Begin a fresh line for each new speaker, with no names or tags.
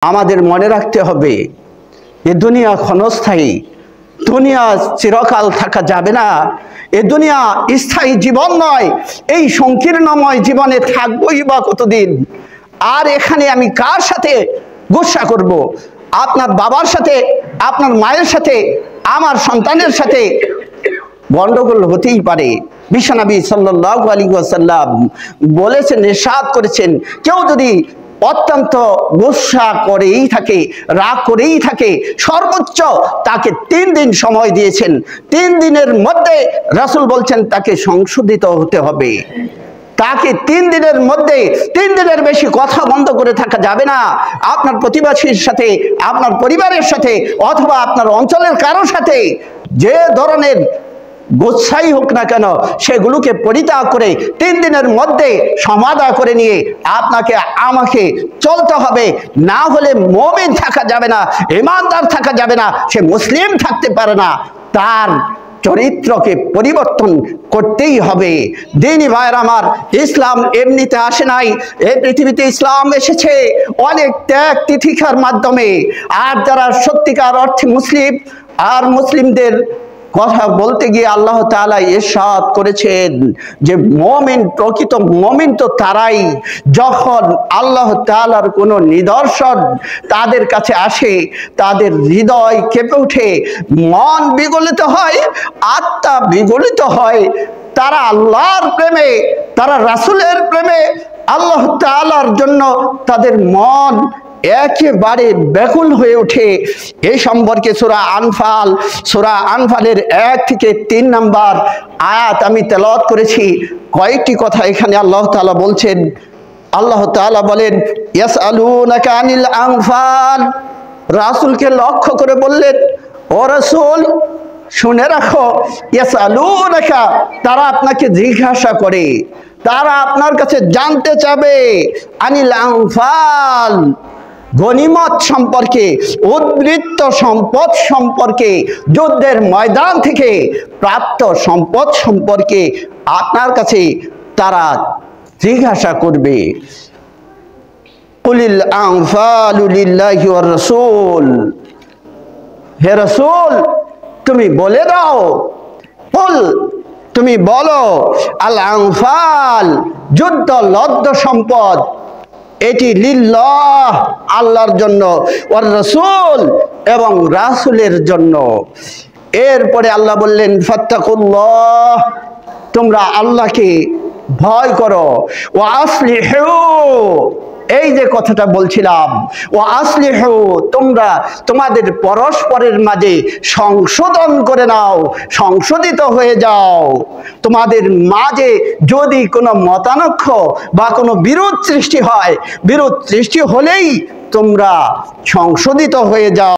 আমাদের মনে রাখতে হবে এ দুনিয়া ক্ষণস্থায়ী, দুনিয়া চিরকাল থাকা যাবে না। এ দুনিয়া স্থায়ী জীবন নয়। এই সংকীর্ণময় জীবনে থাকবই বা কতদিন? আর এখানে আমি কার সাথে গুসা করব? আপনার বাবার সাথে, আপনার মায়ের সাথে, আমার সন্তানের সাথে গন্ডগোল হতেই পারে। বিশ্বনবী সাল্লাল্লাহু আলাইহি ওয়াসাল্লাম বলেছেন, ইরশাদ করেছেন, কেউ যদি অত্যন্ত গুসা করেই থাকে, রাগ করেই থাকে, সর্বোচ্চ তাকে 3 দিন সময় দিয়েছেন। 3 দিনের মধ্যে রাসূল বলছেন তাকে সংশোধিত হতে হবে। তাকে 3 দিনের মধ্যে 3 দিনের বেশি কথা বন্ধ করে থাকা যাবে না। আপনার প্রতিবেশীর সাথে, আপনার পরিবারের সাথে, অথবা আপনার অঞ্চলের কারোর সাথে যে ধরনের গোচ্ছাই হোক না কেন, সেগুলোকে পরিত্যাগ করে 3 দিনের মধ্যে সমাধান করে নিয়ে আপনাকে আমাকে চলতে হবে। না হলে মুমিন থাকা যাবে না, ঈমানদার থাকা যাবে না, সে মুসলিম থাকতে পারে না। তার চরিত্রকে পরিবর্তন করতেই হবে। দিনী ভাইয়ের আমার, ইসলাম এমনিতে আসে নাই। এই পৃথিবীতে ইসলাম এসেছে অনেক ত্যাগ তিতিক্ষার মাধ্যমে। আর যারা সত্যিকার অর্থে মুসলিম, আর মুসলিমদের কথা বলতে গিয়ে আল্লাহ তাআলা ইরশাদ করেছেন যে মুমিন, প্রকৃত মুমিন তো তারাই যখন আল্লাহ তাআলার কোনো নিদর্শন তাদের কাছে আসে, তাদের হৃদয় কেঁপে ওঠে, মন বিগলিত হয়, আত্মা বিগলিত হয়। তারা আল্লাহর প্রেমে, তারা রাসূলের প্রেমে, আল্লাহ তাআলার জন্য তাদের মন একেবারে ব্যাকুল হয়ে ওঠে। এই সম্পর্কে সূরা আনফালের 1 থেকে 3 নম্বর আয়াত আমি তেলাওয়াত করেছি। কয়েকটি কথা এখানে আল্লাহ তাআলা বলছেন। আল্লাহ তাআলা বলেন, ইয়াসআলুনাকা আনিল আনফাল। রাসূলকে লক্ষ্য করে বললেন, ও রাসূল শুনে রাখো, ইয়াসআলুনাকা, তারা আপনাকে জিজ্ঞাসা করে, তারা আপনার কাছে জানতে চাবে আনিল আনফাল, গনিমত সম্পর্কে, উদ্বৃত্ত সম্পদ সম্পর্কে, যুদ্ধের ময়দান থেকে প্রাপ্ত সম্পদ সম্পর্কে আপনার কাছে তারা জিজ্ঞাসা করবে। কুলিল আনফালু লিল্লাহি ওয়ার রাসূল। হে রাসূল, তুমি বলে দাও, কুল, তুমি বলো, আল আনফাল, যুদ্ধ লব্ধ সম্পদ, এটি লিল্লাহ, আল্লাহর জন্য, ওয়ার রাসূল, এবং রাসূলের জন্য। এরপরে আল্লাহ বললেন, ফাত্তাকুল্লাহ, তোমরা আল্লাহকে ভয় করো, ওয়া আসলিহু, এই যে কথাটা বলছিলাম, ওয়া আসলিহু, তোমরা তোমাদের পরস্পরের মাঝে সংশোধন করে নাও, সংশোধিত হয়ে যাও। তোমাদের মাঝে যদি কোনো মতানক্ষ বা কোনো বিরোধ সৃষ্টি হয়, বিরোধ সৃষ্টি হলেই তোমরা সংশোধিত হয়ে যাও।